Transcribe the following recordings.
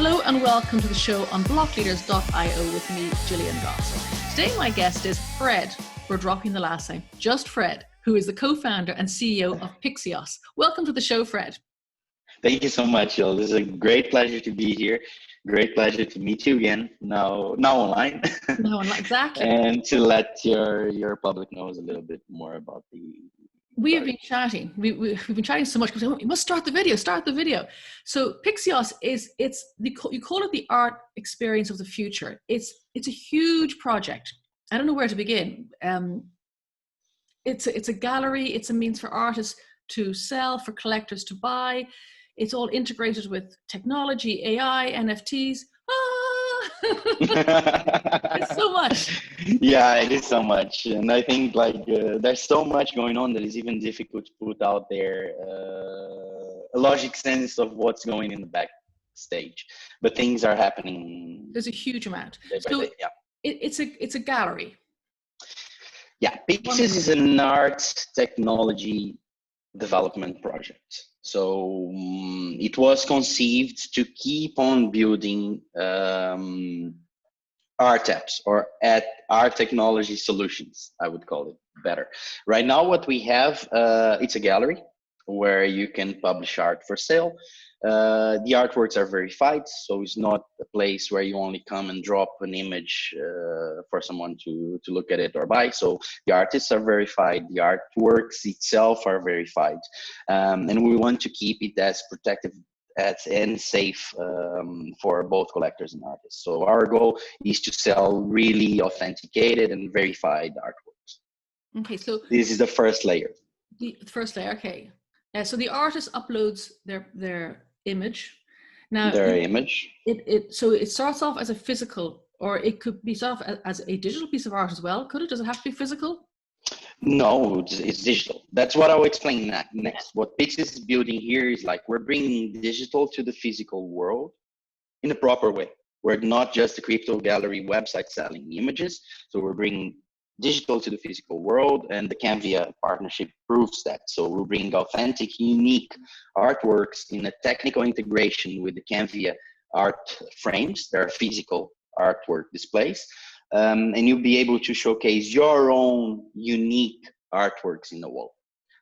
Hello and welcome to the show on Blockleaders.io with me, Gillian Goss. Today my guest is Fred, we're dropping the last name, just Fred, who is the co-founder and CEO of Pixios. Welcome to the show, Fred. Thank you so much, Jill. This is a great pleasure to be here. Great pleasure to meet you again, now online. No, exactly. And to let your public knows a little bit more about the... We have been chatting. We've been chatting so much because you must start the video. So Pixios you call it the art experience of the future. It's a huge project. I don't know where to begin. It's a gallery. It's a means for artists to sell, for collectors to buy. It's all integrated with technology, AI, NFTs. It's so much. Yeah, it is so much. And I think there's so much going on that is even difficult to put out there a logic sense of what's going in the backstage. But things are happening. There's a huge amount. So yeah. It's a gallery. Yeah, Pixios is an art technology development project. So it was conceived to keep on building art apps or at art technology solutions, I would call it better. Right now, what we have, it's a gallery where you can publish art for sale. The artworks are verified, so it's not a place where you only come and drop an image for someone to look at it or buy. So the artists are verified, the artworks itself are verified, and we want to keep it as protective and safe for both collectors and artists. So our goal is to sell really authenticated and verified artworks. Okay, so this is the first layer. The first layer, okay. So the artist uploads their image. Now, so it starts off as a physical, or it could be started off as a digital piece of art as well. Could it? Does it have to be physical? No, it's digital. That's what I'll explain next. What Pixios is building here is we're bringing digital to the physical world in a proper way. We're not just a crypto gallery website selling images. So we're bringing digital to the physical world, and the Canvia partnership proves that. So we'll bring authentic, unique artworks in a technical integration with the Canvia art frames. There are physical artwork displays, and you'll be able to showcase your own unique artworks in the wall.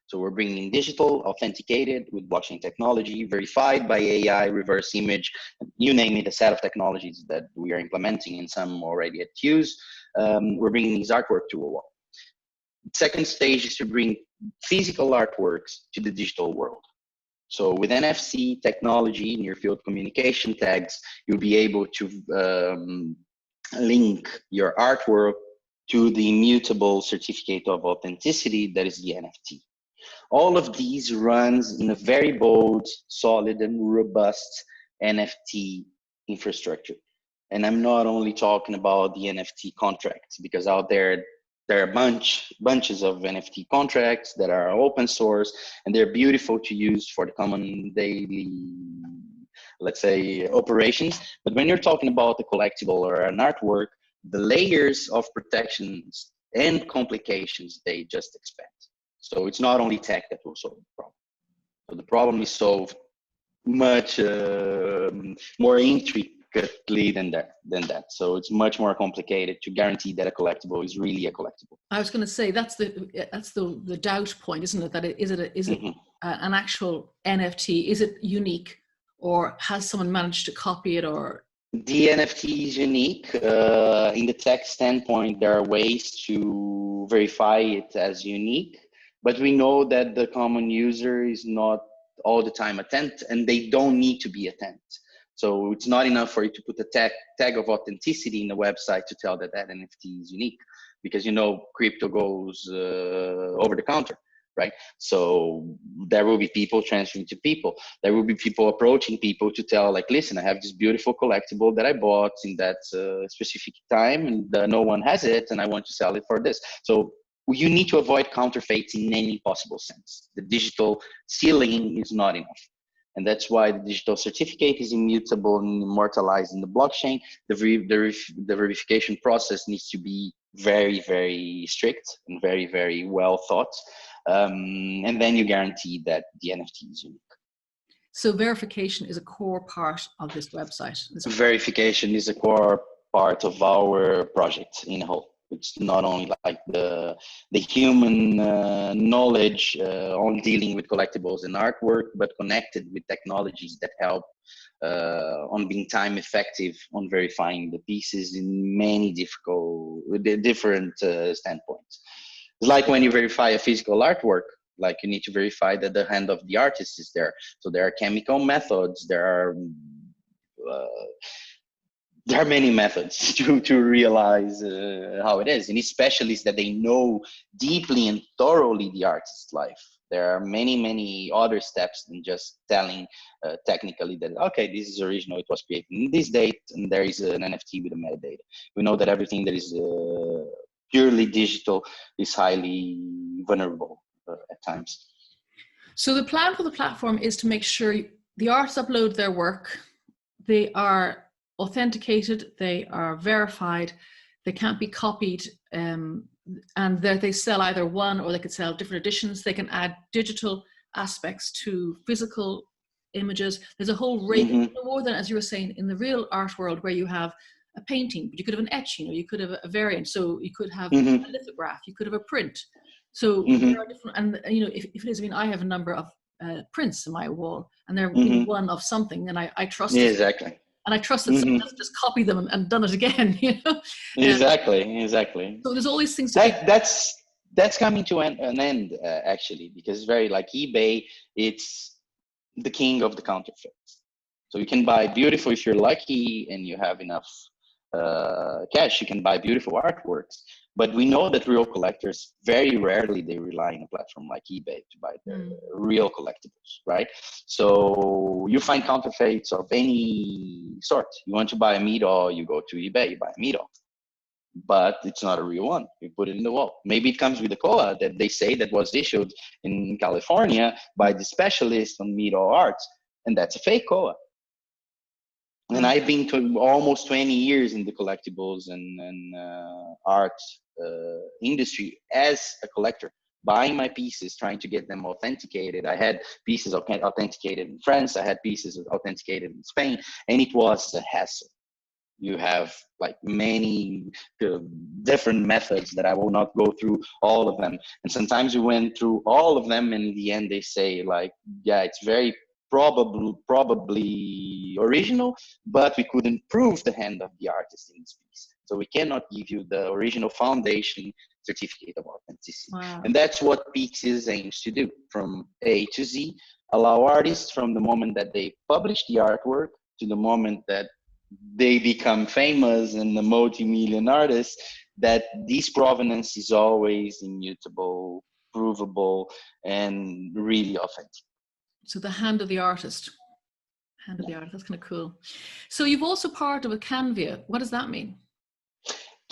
So we're bringing digital, authenticated with blockchain technology, verified by AI, reverse image, you name it, a set of technologies that we are implementing and some already at use. We're bringing these artwork to a wall. Second stage is to bring physical artworks to the digital world. So with NFC technology, near field communication tags, you'll be able to link your artwork to the immutable certificate of authenticity that is the NFT. All of these runs in a very bold, solid, and robust NFT infrastructure. And I'm not only talking about the NFT contracts, because out there are bunches of NFT contracts that are open source, and they're beautiful to use for the common daily, let's say, operations. But when you're talking about a collectible or an artwork, the layers of protections and complications, they just expand. So it's not only tech that will solve the problem. So the problem is solved much more intricately than that. So it's much more complicated to guarantee that a collectible is really a collectible. I was going to say that's the doubt point, isn't it? That is it an actual NFT? Is it unique, or has someone managed to copy it? Or the NFT is unique. In the tech standpoint, there are ways to verify it as unique. But we know that the common user is not all the time a tent, and they don't need to be a tent. So it's not enough for you to put a tag of authenticity in the website to tell that NFT is unique, because crypto goes over the counter, right? So there will be people transferring to people. There will be people approaching people to tell, listen, I have this beautiful collectible that I bought in that specific time, and no one has it, and I want to sell it for this. So you need to avoid counterfeits in any possible sense. The digital sealing is not enough. And that's why the digital certificate is immutable and immortalized in the blockchain. The verification process needs to be very, very strict and very, very well thought. And then you guarantee that the NFT is unique. So verification is a core part of this website. Verification is a core part of our project in whole. It's not only like the human knowledge on dealing with collectibles and artwork, but connected with technologies that help on being time effective on verifying the pieces in many different standpoints. It's like when you verify a physical artwork, like you need to verify that the hand of the artist is there. So there are chemical methods, there are many methods to realize how it is. And especially is that they know deeply and thoroughly the artist's life. There are many other steps than just telling technically that, okay, this is original, it was created in this date, and there is an NFT with a metadata. We know that everything that is purely digital is highly vulnerable at times. So the plan for the platform is to make sure the artists upload their work, they are authenticated, they are verified, they can't be copied, and that they sell either one, or they could sell different editions. They can add digital aspects to physical images. There's a whole range, more than, as you were saying, in the real art world, where you have a painting, but you could have an etch, you could have a variant. So you could have a lithograph, you could have a print. So there are different, and if it is, I have a number of prints in my wall, and they're one of something, and I trust it. Exactly. And I trust that someone else just copied them and done it again. Exactly. So there's all these things. That's coming to an end actually, because very like eBay, it's the king of the counterfeits. So you can buy beautiful, if you're lucky and you have enough cash, you can buy beautiful artworks. But we know that real collectors, very rarely they rely on a platform like eBay to buy their real collectibles, right? So you find counterfeits of any sort. You want to buy a meat-all, you go to eBay, you buy a meat-all. But it's not a real one. You put it in the wall. Maybe it comes with a koa that they say that was issued in California by the specialist on meat-all arts, and that's a fake koa. And I've been to almost 20 years in the collectibles and art industry as a collector, buying my pieces, trying to get them authenticated. I had pieces authenticated in France. I had pieces authenticated in Spain, and it was a hassle. You have like many different methods that I will not go through all of them. And sometimes we went through all of them, and in the end they say like, yeah, it's very probably original, but we couldn't prove the hand of the artist in this piece. So we cannot give you the original foundation certificate of authenticity. Wow. And that's what Pixies aims to do, from A to Z, allow artists from the moment that they publish the artwork to the moment that they become famous and the multi-million artists, that this provenance is always immutable, provable, and really authentic. So the hand of the artist. Hand of the artist, that's kind of cool. So you've also partnered with Canvia. What does that mean?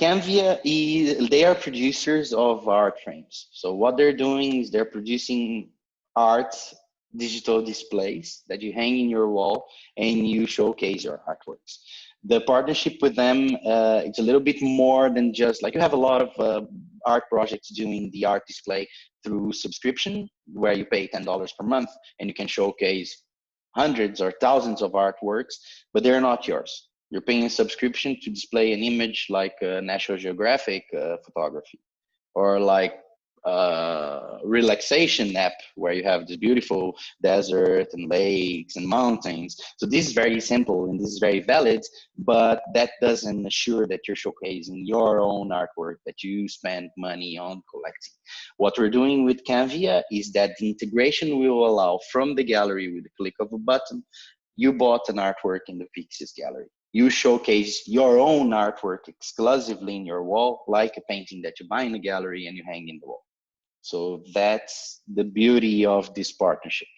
Canvia, they are producers of art frames. So what they're doing is they're producing art digital displays that you hang in your wall and you showcase your artworks. The partnership with them, it's a little bit more than just like, you have a lot of art projects doing the art display through subscription, where you pay $10 per month and you can showcase hundreds or thousands of artworks, but they're not yours. You're paying a subscription to display an image like National Geographic photography, or like relaxation app where you have this beautiful desert and lakes and mountains. So this is very simple and this is very valid, but that doesn't assure that you're showcasing your own artwork that you spend money on collecting. What we're doing with Canvia is that the integration will allow from the gallery with the click of a button, you bought an artwork in the Pixies gallery. You showcase your own artwork exclusively in your wall, like a painting that you buy in a gallery and you hang in the wall. So that's the beauty of this partnership.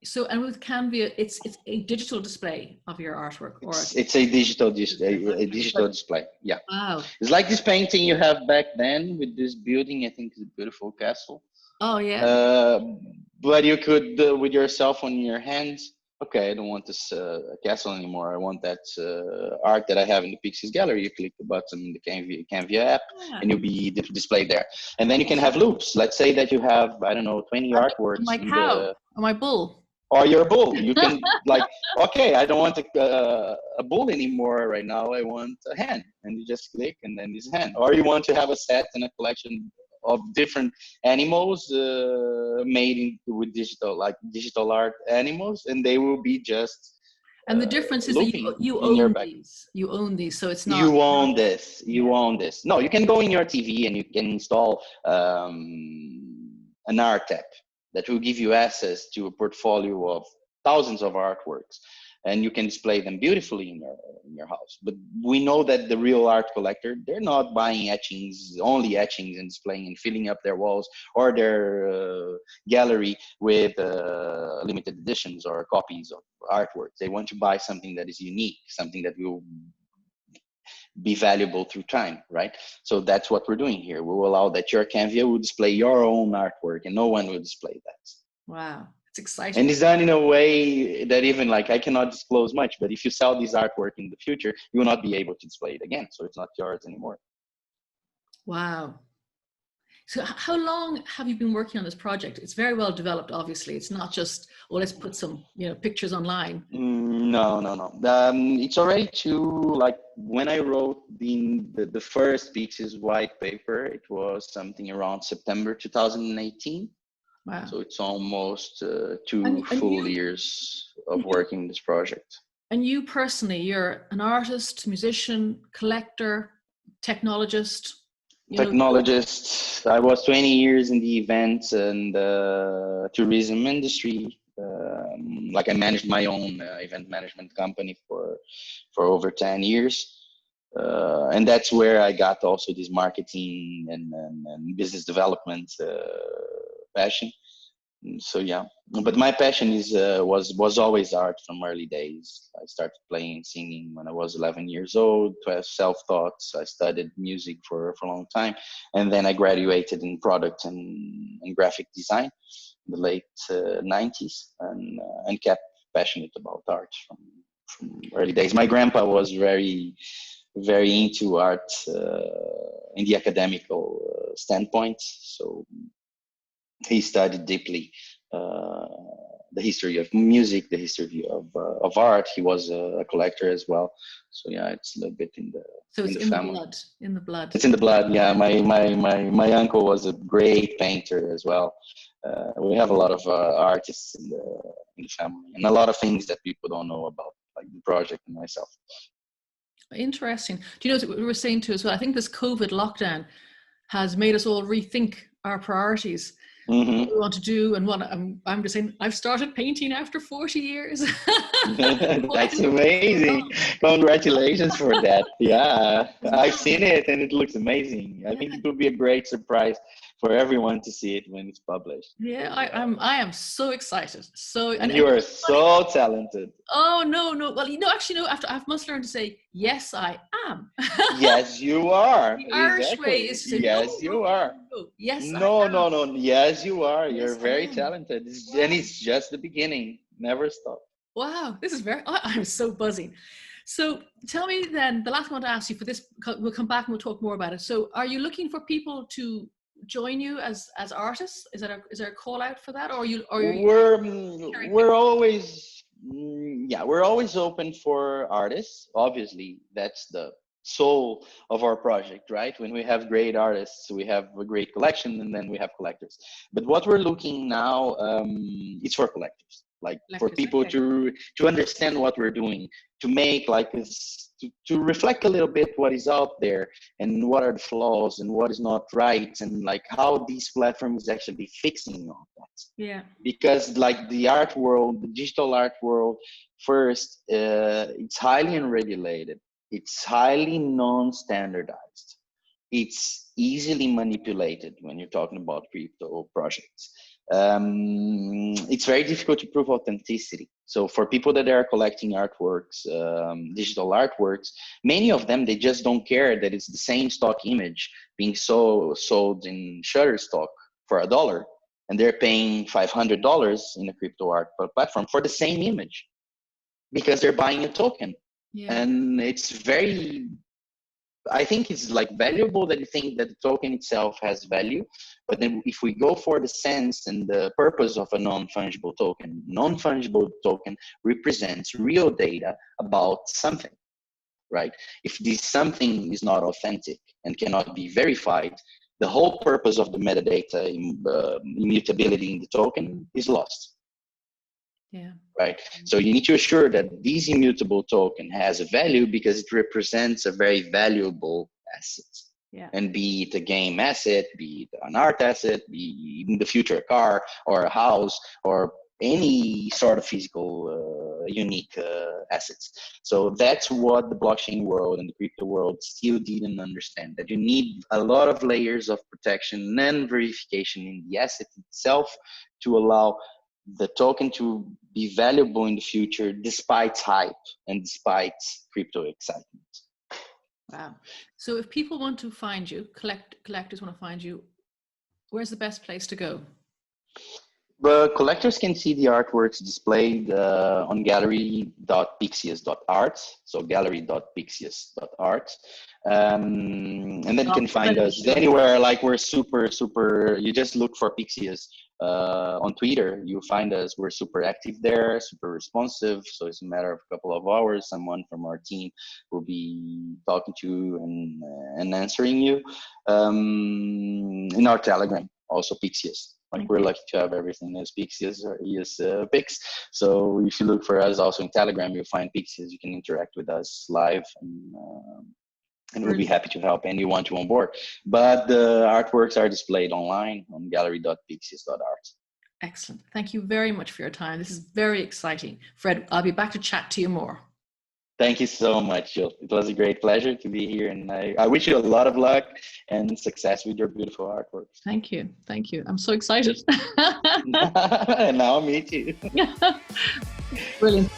So, and with Canvia, it's a digital display of your artwork, or it's a digital display. Yeah. Wow. It's like this painting you have back then with this building. I think it's a beautiful castle. Oh yeah. But you could with your cell phone in your hands. Okay, I don't want this castle anymore. I want that art that I have in the Pixies gallery. You click the button in the Canvia app, and you'll be displayed there. And then you can have loops. Let's say that you have, I don't know, 20 artworks. My cow, or my bull. or your bull. You can like, okay, I don't want a bull anymore right now. I want a hen, and you just click, and then this hen. Or you want to have a set and a collection of different animals made with digital art animals, and they will be just And the difference is that looping you in your own back. these. You own these, so it's not. You own this. You own this. No, you can go in your TV and you can install an art app that will give you access to a portfolio of thousands of artworks, and you can display them beautifully in your house. But we know that the real art collector, they're not buying etchings, only etchings, and displaying and filling up their walls or their gallery with limited editions or copies of artworks. They want to buy something that is unique, something that will be valuable through time, right? So that's what we're doing here. We will allow that your Canvia will display your own artwork and no one will display that. Wow, it's exciting. And it's done in a way that even like I cannot disclose much, but if you sell this artwork in the future, you will not be able to display it again. So it's not yours anymore. Wow. So how long have you been working on this project? It's very well developed, obviously. It's not just, well, let's put some, pictures online. No. It's already like when I wrote the first Pixies white paper, it was something around September 2018. Wow. So it's almost two full years of working this project. And you personally, you're an artist, musician, collector, technologist. Technologist. I was 20 years in the events and tourism industry. Like I managed my own event management company for over 10 years. And that's where I got also this marketing and business development passion. So yeah, but my passion was always art from early days. I started playing singing when I was 11 years old. 12 self-taught. I studied music for a long time, and then I graduated in product and graphic design in the late 90s, and kept passionate about art from early days. My grandpa was very into art in the academical standpoint, so he studied deeply the history of music, the history of art. He was a collector as well. So yeah, it's a little bit in the family. In the blood. It's in the blood. Yeah, my uncle was a great painter as well. We have a lot of artists in the family, and a lot of things that people don't know about, like the project and myself. Interesting. Do you know what we were saying too as well? I think this COVID lockdown has made us all rethink our priorities. Mm-hmm. What we want to do, and what I'm just saying, I've started painting after 40 years. That's amazing. Congratulations for that. Yeah, I've seen it and it looks amazing. I think it will be a great surprise for everyone to see it when it's published. Yeah, I am so excited. And you are so talented. Oh no. Well, actually no, after I must learn to say yes I am. Yes you are. The Irish way is to say yes you are. No. Yes no yes you are. Yes, you're very talented. Wow. And it's just the beginning. Never stop. Wow, this is I'm so buzzing. So tell me then, the last thing I want to ask you for this, we'll come back and we'll talk more about it. So are you looking for people to join you as artists? Is there a call out for that, or we're always we're always open for artists. Obviously, that's the soul of our project, right? When we have great artists, we have a great collection, and then we have collectors. But what we're looking now, it's for collectors, for people to understand what we're doing, to make to reflect a little bit what is out there and what are the flaws and what is not right, and how these platforms actually fixing all that. Yeah. Because the art world, the digital art world, first, it's highly unregulated. It's highly non-standardized. It's easily manipulated when you're talking about crypto projects. It's very difficult to prove authenticity. So for people that are collecting artworks, digital artworks, many of them, they just don't care that it's the same stock image being sold in Shutterstock for $1, and they're paying $500 in a crypto art platform for the same image because they're buying a token. Yeah. And it's very I think it's like valuable that you think that the token itself has value, but then if we go for the sense and the purpose of a non-fungible token represents real data about something, right? If this something is not authentic and cannot be verified, the whole purpose of the metadata immutability in the token is lost. Yeah. Right. So you need to assure that this immutable token has a value because it represents a very valuable asset. Yeah. And be it a game asset, be it an art asset, be in the future a car or a house or any sort of physical unique assets. So that's what the blockchain world and the crypto world still didn't understand, that you need a lot of layers of protection and verification in the asset itself to allow the token to be valuable in the future despite hype and despite crypto excitement. Wow. So if people want to find you, collectors want to find you, where's the best place to go? But collectors can see the artworks displayed on gallery.pixius.art. So gallery.pixius.art. And then you can find us anywhere. Like we're super, you just look for Pixius on Twitter. You find us. We're super active there, super responsive. So it's a matter of a couple of hours. Someone from our team will be talking to you and answering you. In our Telegram, also Pixius. Like we're lucky to have everything as Pixius or Pix. So if you look for us also in Telegram, you'll find Pixius. You can interact with us live, and we'll be happy to help anyone to onboard. But the artworks are displayed online on gallery.pixius.art. Excellent. Thank you very much for your time. This is very exciting. Fred, I'll be back to chat to you more. Thank you so much, Jill. It was a great pleasure to be here, and I wish you a lot of luck and success with your beautiful artworks. Thank you. Thank you. I'm so excited. And now me too. Brilliant.